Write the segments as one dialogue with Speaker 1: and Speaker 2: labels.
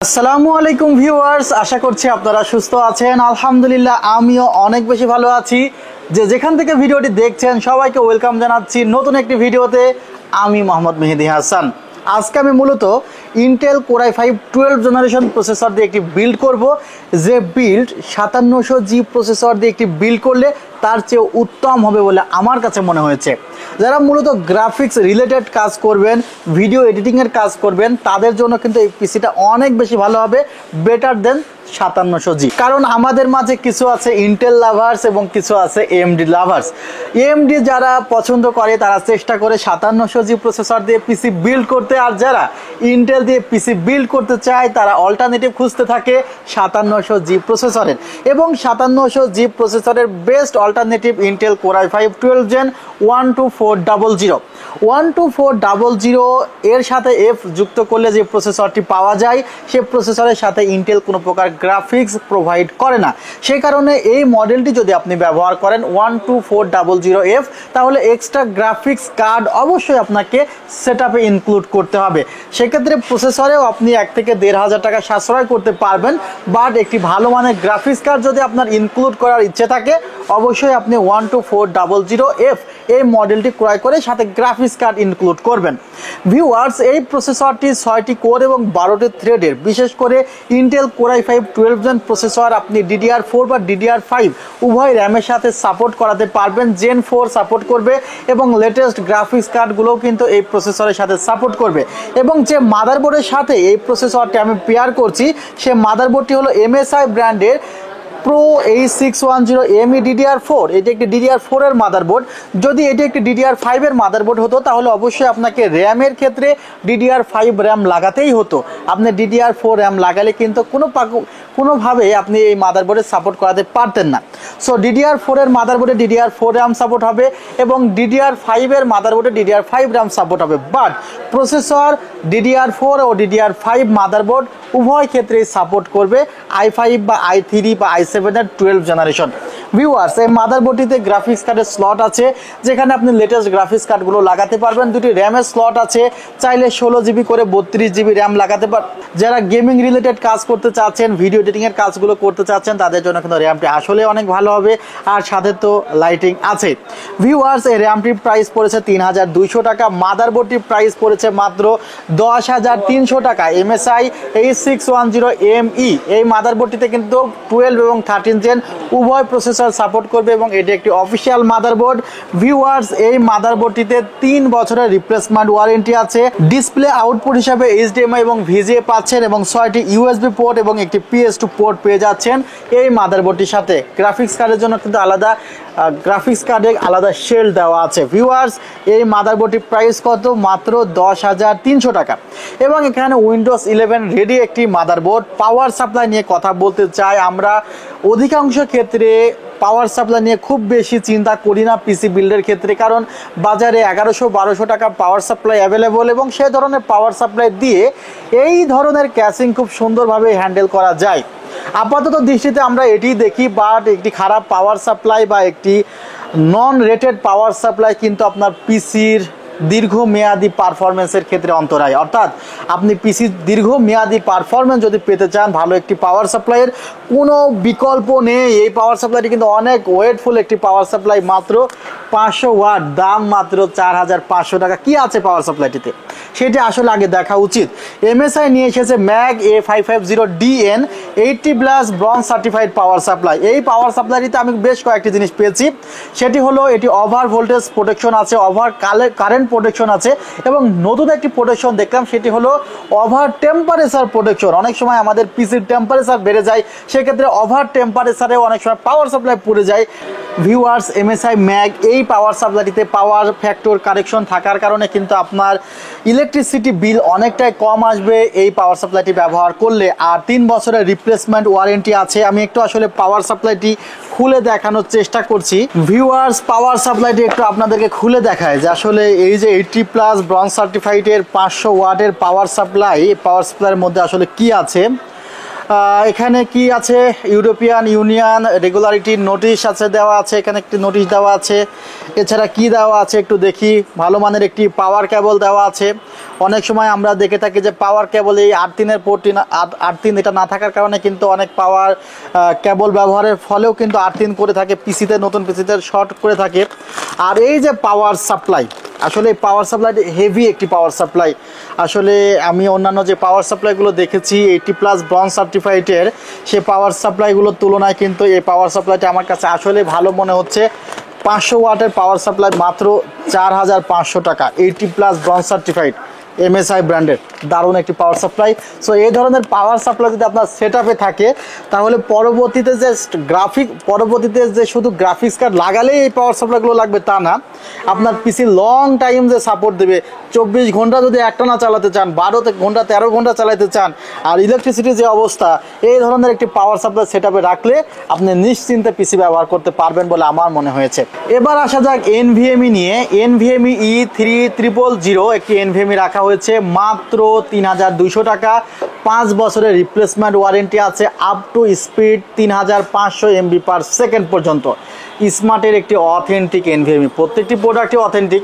Speaker 1: আসসালামু আলাইকুম ভিউয়ার্স, আশা করছি আপনারা সুস্থ আছেন। আলহামদুলিল্লাহ আমিও অনেক বেশি ভালো আছি। যেখান থেকে ভিডিওটি দেখছেন সবাইকে ওয়েলকাম জানাচ্ছি নতুন একটি ভিডিওতে। আমি মোহাম্মদ মেহেদি হাসান। আজকে আমি মূলত Intel core i5 12 generation processor দিয়ে একটি বিল্ড করব, যে বিল্ড 5700G প্রসেসর দিয়ে একটি বিল্ড করলে তার চেয়ে উত্তম হবে বলে আমার কাছে মনে হয়েছে। যারা মূলত গ্রাফিক্স রিলেটেড কাজ করবেন, ভিডিও এডিটিংয়ের কাজ করবেন, তাদের জন্য কিন্তু এই পিসিটা অনেক বেশি ভালো হবে, বেটার দেন 5700G। কারণ আমাদের মাঝে কিছু আছে ইন্টেল লাভার্স এবং কিছু আছে এএমডি লাভার্স। এএমডি যারা পছন্দ করে তারা চেষ্টা করে 5700G প্রসেসর দিয়ে পিসি বিল্ড করতে, আর যারা ইন্টেল দিয়ে পিসি বিল্ড করতে চায় তারা অল্টারনেটিভ খুঁজতে থাকে 5700G প্রসেসরের। এবং 5700G প্রসেসরের best alternative Intel core i5 12 gen 12400। 12400 এর সাথে এফ যুক্ত করলে যে প্রসেসরটি পাওয়া যায়, সে প্রসেসরের সাথে ইন্টেল কোনো প্রকার গ্রাফিক্স প্রোভাইড করে না। সেই কারণে এই মডেলটি যদি আপনি ব্যবহার করেন 12400F, তাহলে এক্সট্রা গ্রাফিক্স কার্ড অবশ্যই আপনাকে সেটআপে ইনক্লুড করতে হবে। সেক্ষেত্রে প্রসেসরেও আপনি 1 থেকে 1,500 টাকা সাশ্রয় করতে পারবেন। বাট একটি ভালো মানের গ্রাফিক্স কার্ড যদি আপনার ইনক্লুড করার ইচ্ছে থাকে, অবশ্যই আপনি 12400F এই মডেলটি ক্রয় করে সাথে গ্রাফিক্স কার্ড ইনক্লুড করবেন। ভিউয়ার্স, এই প্রসেসরটি 6টি কোর এবং 12টি থ্রেডের। বিশেষ করে Intel core i5 12 gen processor আপনি DDR4 বা DDR5 উভয় র্যামের সাথে সাপোর্ট করাতে পারবেন। জেন 4 সাপোর্ট করবে এবং লেটেস্ট গ্রাফিক্স কার্ডগুলোও কিন্তু এই প্রসেসরের সাথে সাপোর্ট করবে। এবং যে মাদারবোর্ডের সাথে এই প্রসেসরটি আমি পেয়ার করছি, সে মাদারবোর্ডটি হলো MSI ব্র্যান্ডের প্রো A610ME DDR4। এটি একটি DDR4 এর মাদারবোর্ড। যদি এটি একটি DDR5 এর মাদারবোর্ড হতো, তাহলে অবশ্যই আপনাকে র্যামের ক্ষেত্রে DDR5 র্যাম লাগাতেই হতো। আপনি DDR4 র্যাম লাগালে কিন্তু কোনোভাবে আপনি এই মাদারবোর্ডে সাপোর্ট করাতে পারতেন না। সো DDR4 এর মাদারবোর্ডে DDR4 র্যাম সাপোর্ট হবে এবং DDR5 এর মাদারবোর্ডে DDR5 র্যাম সাপোর্ট হবে। বাট প্রসেসর DDR4 ও DDR5 মাদারবোর্ড উভয় ক্ষেত্রেই সাপোর্ট করবে i5 বা i3 বা i7 এর 12 জেনারেশন। ভিউয়ার্স, এই মাদারবোর্ডটিতে গ্রাফিক্স কার্ডের স্লট আছে, যেখানে আপনি লেটেস্ট গ্রাফিক্স কার্ডগুলো লাগাতে পারবেন। দুটি র্যামের স্লট আছে, চাইলে 16GB করে 32GB র্যাম লাগাতে পার। যারা গেমিং রিলেটেড কাজ করতে চাচ্ছেন, ভিডিও এডিটিংয়ের কাজগুলো করতে চাচ্ছেন, তাদের জন্য কিন্তু র্যামটি আসলে অনেক ভালো হবে। আর সাথে তো লাইটিং আছে। ভিউয়ার্স, এই র্যামটির প্রাইস পড়েছে 3200 টাকা। মাদারবোর্ডটির প্রাইস পড়েছে মাত্র 10,300 টাকা। MSI A610ME এই মাদারবোর্ডটিতে কিন্তু 12 এবং 13 জেন উভয় প্রসেসর সাপোর্ট করবে এবং এটি একটি অফিসিয়াল মাদারবোর্ড। ভিউয়ার্স, এই মাদারবোর্ডটিতে 3 বছরের রিপ্লেসমেন্ট ওয়ারেন্টি আছে। ডিসপ্লে আউটপুট হিসাবে HDMI এবং VGA পাচ্ছেন এবং 6টি USB পোর্ট এবং একটি PS2 পোর্ট পেয়ে যাচ্ছেন এই মাদারবোর্ডটির সাথে। গ্রাফিক্স কার্ডের জন্য কিন্তু আলাদা গ্রাফিক্স কার্ডে আলাদা শেল দেওয়া আছে। ভিউয়ার্স, এই মাদারবোর্ডটির প্রাইস কত? মাত্র 10,300 টাকা। এবং এখানে উইন্ডোজ 11 রেডি একটি মাদারবোর্ড। পাওয়ার সাপ্লাই নিয়ে কথা বলতে চাই, আমরা অধিকাংশ ক্ষেত্রে পাওয়ার সাপ্লাই নিয়ে খুব বেশি চিন্তা করি না পিসি বিল্ডের ক্ষেত্রে, কারণ বাজারে 1100-1200 টাকা পাওয়ার সাপ্লাই অ্যাভেলেবল এবং সেই ধরনের পাওয়ার সাপ্লাই দিয়ে এই ধরনের ক্যাসিং খুব সুন্দরভাবে হ্যান্ডেল করা যায়। আপাতত দৃষ্টিতে আমরা এটি দেখি, বাট একটি খারাপ পাওয়ার সাপ্লাই বা একটি নন রেটেড পাওয়ার সাপ্লাই কিন্তু আপনার পিসির দীর্ঘমেয়াদী পারফরমেন্সের ক্ষেত্রে অন্তরায়। অর্থাৎ আপনি পিসির দীর্ঘমেয়াদী পারফরমেন্স যদি পেতে চান, ভালো একটি পাওয়ার সাপ্লাইয়ের কোনো বিকল্প নেই। এই পাওয়ার সাপ্লাইটি কিন্তু অনেক ওয়েটফুল একটি পাওয়ার সাপ্লাই, মাত্র 500 ওয়াট, দাম মাত্র 4,500 টাকা। কি আছে পাওয়ার সাপ্লাইটিতে সেটি আসলে আগে দেখা উচিত। MSI নিয়ে এসেছে MAG A550DN 80+ bronze certified power supply. এই পাওয়ার সাপ্লাইটিতে আমি বেশ কয়েকটি জিনিস পেয়েছি। সেটি হলো এটি ওভার ভোল্টেজ প্রোটেকশন আছে, ওভার কারেন্ট প্রোটেকশন আছে এবং নতুন একটি প্রোটেকশন দেখলাম, সেটি হলো ওভার টেম্পারেচার প্রোটেকশন। অনেক সময় আমাদের পিসির টেম্পারেচার বেড়ে যায়, সেক্ষেত্রে ওভার টেম্পারেচারে অনেক সময় পাওয়ার সাপ্লাই পড়ে যায়। ভিউয়ার্স, MSI MAG এই পাওয়ার সাপ্লাইটিতে পাওয়ার ফ্যাক্টর কারেকশন থাকার কারণে কিন্তু আপনার ইলেকট্রিসিটি বিল অনেকটাই কম আসবে এই পাওয়ার সাপ্লাইটি ব্যবহার করলে। আর 3 বছরের রিপ্লেসমেন্ট ওয়ারেন্টি আছে। আমি একটু আসলে পাওয়ার সাপ্লাইটি খুলে দেখানোর চেষ্টা করছি। ভিউয়ার্স, পাওয়ার সাপ্লাইটি একটু আপনাদেরকে খুলে দেখায় যে আসলে এই যে 80+ ব্রঞ্জ সার্টিফাইডের 500 ওয়াটের পাওয়ার সাপ্লাই, পাওয়ার সাপ্লাইয়ের মধ্যে আসলে কি আছে। এখানে কি আছে, ইউরোপিয়ান ইউনিয়ন রেগুলারিটি নোটিশ আছে, দেওয়া আছে, এখানে একটি নোটিশ দেওয়া আছে। এছাড়া কি দেওয়া আছে একটু দেখি, ভালো মানের একটি পাওয়ার কেবল দেওয়া আছে। অনেক সময় আমরা দেখে থাকি যে পাওয়ার কেবল এই আর্থিনের পোর্ট আর্থিন এটা না থাকার কারণে কিন্তু অনেক পাওয়ার কেবল ব্যবহারের ফলেও কিন্তু আর্থিন করে থাকে পিসিতে, নতুন পিসিতে শর্ট করে থাকে। আর এই যে পাওয়ার সাপ্লাই, আসলে পাওয়ার সাপ্লাই হেভি একটি পাওয়ার সাপ্লাই। আসলে আমি অন্যান্য যে পাওয়ার সাপ্লাইগুলো দেখেছি 80+ ব্রঞ্জ সার্টিফাইডের, সে পাওয়ার সাপ্লাইগুলোর তুলনায় কিন্তু এই পাওয়ার সাপ্লাইটা আমার কাছে আসলে ভালো মনে হচ্ছে। 500 ওয়াটের পাওয়ার সাপ্লাই মাত্র 4500 টাকা, 80+ ব্রঞ্জ সার্টিফাইড MSI ব্র্যান্ডের, দারুণ একটি পাওয়ার সাপ্লাই। সো এই ধরনের পাওয়ার সাপ্লাই যদি আপনার সেট আপে থাকে তাহলে পরবর্তীতে যে শুধু গ্রাফিক্স কার্ড লাগালেই এই পাওয়ার সাপ্লাইগুলো লাগবে তা না, আপনার পিসি লং টাইম যে সাপোর্ট দেবে, 24 ঘন্টা যদি একটানা চালাতে চান, 12 ঘন্টা 13 ঘন্টা চালাতে চান, আর ইলেকট্রিসিটির যে অবস্থা, এই ধরনের একটি পাওয়ার সাপ্লাই সেট আপে রাখলে আপনি নিশ্চিন্তে পিসি ব্যবহার করতে পারবেন বলে আমার মনে হয়েছে। এবার আসা যাক NVMe নিয়ে। NVMe E3000 একটি NVMe রাখা হয়েছে মাত্র 3200 টাকা। 5 বছরের রিপ্লেসমেন্ট ওয়ারেন্টি আছে, আপ টু স্পিড 3500 MB/s পর্যন্ত। স্মার্টের একটি অথেন্টিক NVMe, প্রত্যেকটি প্রোডাক্টই অথেন্টিক,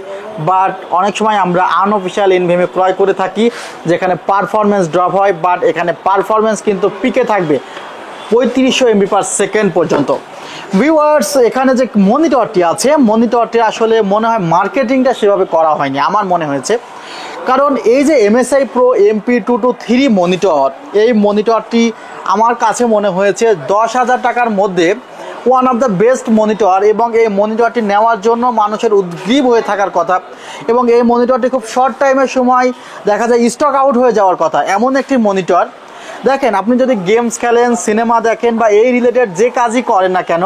Speaker 1: বাট অনেক সময় আমরা আনঅফিসিয়াল NVMe ক্রয় করে থাকি যেখানে পারফরমেন্স ড্রপ হয়, বাট এখানে পারফরমেন্স কিন্তু পিকে থাকবে 3500 MB/s পর্যন্ত। ভিউয়ার্স, এখানে যে মনিটরটি আছে, মনিটরটি আসলে মনে হয় মার্কেটিংটা সেভাবে করা হয়নি আমার মনে হয়েছে, কারণ এই যে MSI Pro MP223 মনিটর, এই মনিটরটি আমার কাছে মনে হয়েছে 10,000 টাকার মধ্যে one of the best monitor, এবং এই মনিটরটি নেওয়ার জন্য মানুষের উদ্গ্রীব হয়ে থাকার কথা, এবং এই মনিটরটি খুব শর্ট টাইমের সময় দেখা যায় স্টক আউট হয়ে যাওয়ার কথা, এমন একটি মনিটর। দেখেন, আপনি যদি গেমস খেলেন, সিনেমা দেখেন বা এই রিলেটেড যে কাজই করেন না কেন,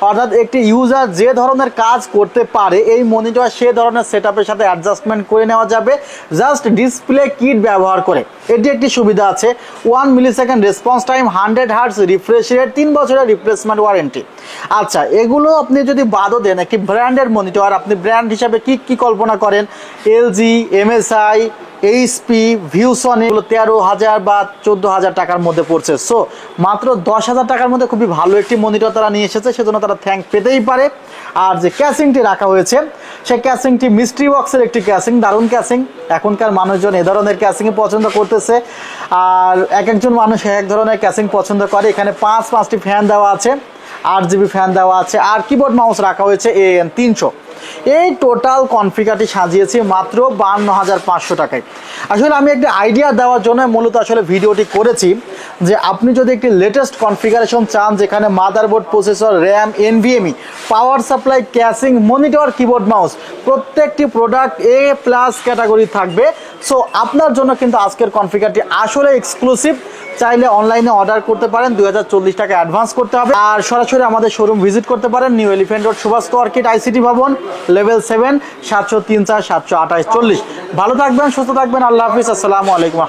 Speaker 1: অর্থাৎ একটি ইউজার যে ধরনের কাজ করতে পারে এই মনিটর সে ধরনের সেটআপের সাথে অ্যাডজাস্টমেন্ট করে নেওয়া যাবে জাস্ট ডিসপ্লে কিট ব্যবহার করে। এটি একটি সুবিধা আছে, 1 millisecond response time, 100 hertz refresh rate, 3 বছরের রিপ্লেসমেন্ট ওয়ারেন্টি। আচ্ছা, এগুলো আপনি যদি বাদও দেন, একটি ব্র্যান্ডের মনিটর, আপনি ব্র্যান্ড হিসাবে কি কল্পনা করেন? LG, MSI, HP, ভিউসন, এগুলো 13,000 বা 14,000 টাকার মধ্যে পড়ছে। সো মাত্র 10,000 টাকার মধ্যে খুবই ভালো একটি মনিটর তারা নিয়ে এসেছে, সেজন্য তারা থ্যাঙ্ক পেতেই পারে। আর যে ক্যাসিংটি রাখা হয়েছে, সেই ক্যাসিংটি মিস্ট্রি বক্সের একটি ক্যাসিং, দারুণ ক্যাসিং। এখনকার মানুষজন এ ধরনের ক্যাসিংই পছন্দ করতেছে, আর একজন মানুষ এক ধরনের ক্যাসিং পছন্দ করে। এখানে 5টি ফ্যান দেওয়া আছে, 8GB ফ্যান দেওয়া আছে, আর কিবোর্ড মাউস রাখা হয়েছে AN300। এই টোটাল কনফিগারটি সাজিয়েছি মাত্র 52,500 টাকায়। আসলে আমি একটা আইডিয়া দেওয়ার জন্য মূলত আসলে ভিডিওটি করেছি, যে আপনি যদি একটি লেটেস্ট কনফিগারেশন চান যেখানে motherboard, processor, RAM, NVMe, power supply, casing, monitor, keyboard mouse প্রত্যেকটি প্রোডাক্ট A+ ক্যাটাগরি থাকবে। সো আপনার জন্য কিন্তু আজকের কনফিগারটি আসলে এক্সক্লুসিভ। চাইলে অনলাইনে অর্ডার করতে পারেন, 2040 টাকা অ্যাডভান্স করতে হবে, আর সরাসরি আমাদের শোরুম ভিজিট করতে পারেন, new elephant road, Subhash orchid ICT ভবন, লেভেল 7, 703-4 728-40। ভালো থাকবেন, সুস্থ থাকবেন, আল্লাহ হাফিজ, আসসালামু আলাইকুম।